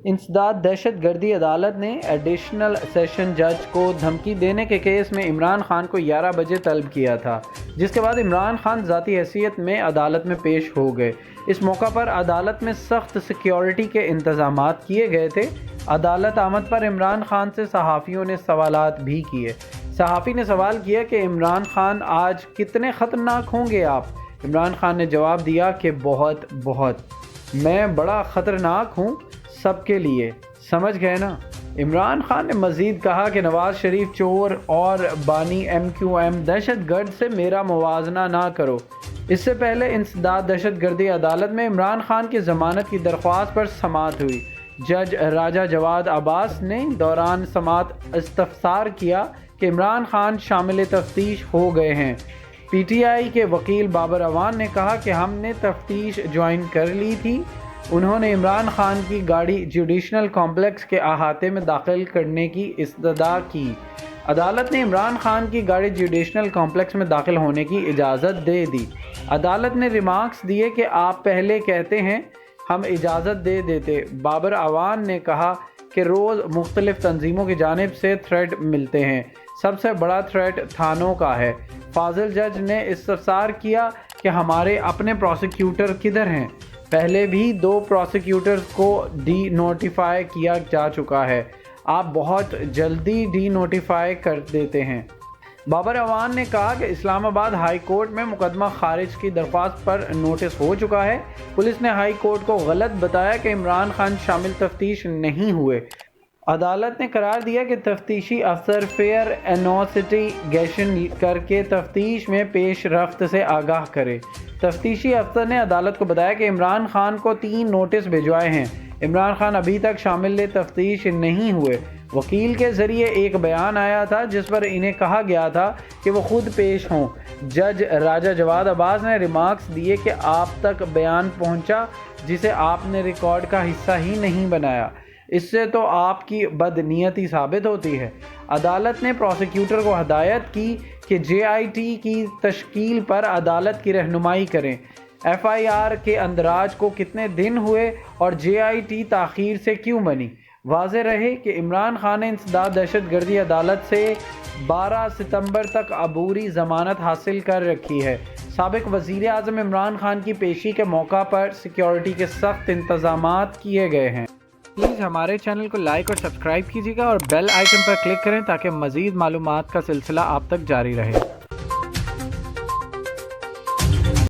انسداد دہشت گردی عدالت نے ایڈیشنل سیشن جج کو دھمکی دینے کے کیس میں عمران خان کو 11 بجے طلب کیا تھا، جس کے بعد عمران خان ذاتی حیثیت میں عدالت میں پیش ہو گئے۔ اس موقع پر عدالت میں سخت سیکیورٹی کے انتظامات کیے گئے تھے۔ عدالت آمد پر عمران خان سے صحافیوں نے سوالات بھی کیے۔ صحافی نے سوال کیا کہ عمران خان آج کتنے خطرناک ہوں گے آپ؟ عمران خان نے جواب دیا کہ بہت میں بڑا خطرناک ہوں سب کے لیے، سمجھ گئے نا؟ عمران خان نے مزید کہا کہ نواز شریف چور اور بانی ایم کیو ایم دہشت گرد سے میرا موازنہ نہ کرو۔ اس سے پہلے انسداد دہشت گردی عدالت میں عمران خان کی ضمانت کی درخواست پر سماعت ہوئی۔ جج راجہ جواد عباس نے دوران سماعت استفسار کیا کہ عمران خان شامل تفتیش ہو گئے ہیں۔ پی ٹی آئی کے وکیل بابر اعوان نے کہا کہ ہم نے تفتیش جوائن کر لی تھی۔ انہوں نے عمران خان کی گاڑی جوڈیشنل کمپلیکس کے احاطے میں داخل کرنے کی استدعا کی۔ عدالت نے عمران خان کی گاڑی جوڈیشنل کمپلیکس میں داخل ہونے کی اجازت دے دی۔ عدالت نے ریمارکس دیے کہ آپ پہلے کہتے ہیں ہم اجازت دے دیتے۔ بابر اعوان نے کہا کہ روز مختلف تنظیموں کی جانب سے تھریٹ ملتے ہیں، سب سے بڑا تھریٹ تھانوں کا ہے۔ فاضل جج نے استفسار کیا کہ ہمارے اپنے پروسیکیوٹر کدھر ہیں؟ پہلے بھی 2 پروسیکیوٹرز کو ڈی نوٹیفائی کیا جا چکا ہے، آپ بہت جلدی ڈی نوٹیفائی کر دیتے ہیں۔ بابر اعوان نے کہا کہ اسلام آباد ہائی کورٹ میں مقدمہ خارج کی درخواست پر نوٹس ہو چکا ہے۔ پولیس نے ہائی کورٹ کو غلط بتایا کہ عمران خان شامل تفتیش نہیں ہوئے۔ عدالت نے قرار دیا کہ تفتیشی افسر فیئر انویسٹیگیشن کر کے تفتیش میں پیش رفت سے آگاہ کرے۔ تفتیشی افسر نے عدالت کو بتایا کہ عمران خان کو 3 نوٹس بھجوائے ہیں۔ عمران خان ابھی تک شامل تفتیش نہیں ہوئے۔ وکیل کے ذریعے ایک بیان آیا تھا جس پر انہیں کہا گیا تھا کہ وہ خود پیش ہوں۔ جج راجہ جواد عباس نے ریمارکس دیے کہ آپ تک بیان پہنچا جسے آپ نے ریکارڈ کا حصہ ہی نہیں بنایا، اس سے تو آپ کی بدنیتی ثابت ہوتی ہے۔ عدالت نے پروسیکیوٹر کو ہدایت کی کہ جے آئی ٹی کی تشکیل پر عدالت کی رہنمائی کریں۔ ایف آئی آر کے اندراج کو کتنے دن ہوئے اور جے آئی ٹی تاخیر سے کیوں بنی؟ واضح رہے کہ عمران خان نے انسداد دہشت گردی عدالت سے 12 ستمبر تک عبوری ضمانت حاصل کر رکھی ہے۔ سابق وزیر اعظم عمران خان کی پیشی کے موقع پر سیکیورٹی کے سخت انتظامات کیے گئے ہیں۔ پلیز ہمارے چینل کو لائک اور سبسکرائب کیجیے گا اور بیل آئیکن پر کلک کریں تاکہ مزید معلومات کا سلسلہ آپ تک جاری رہے۔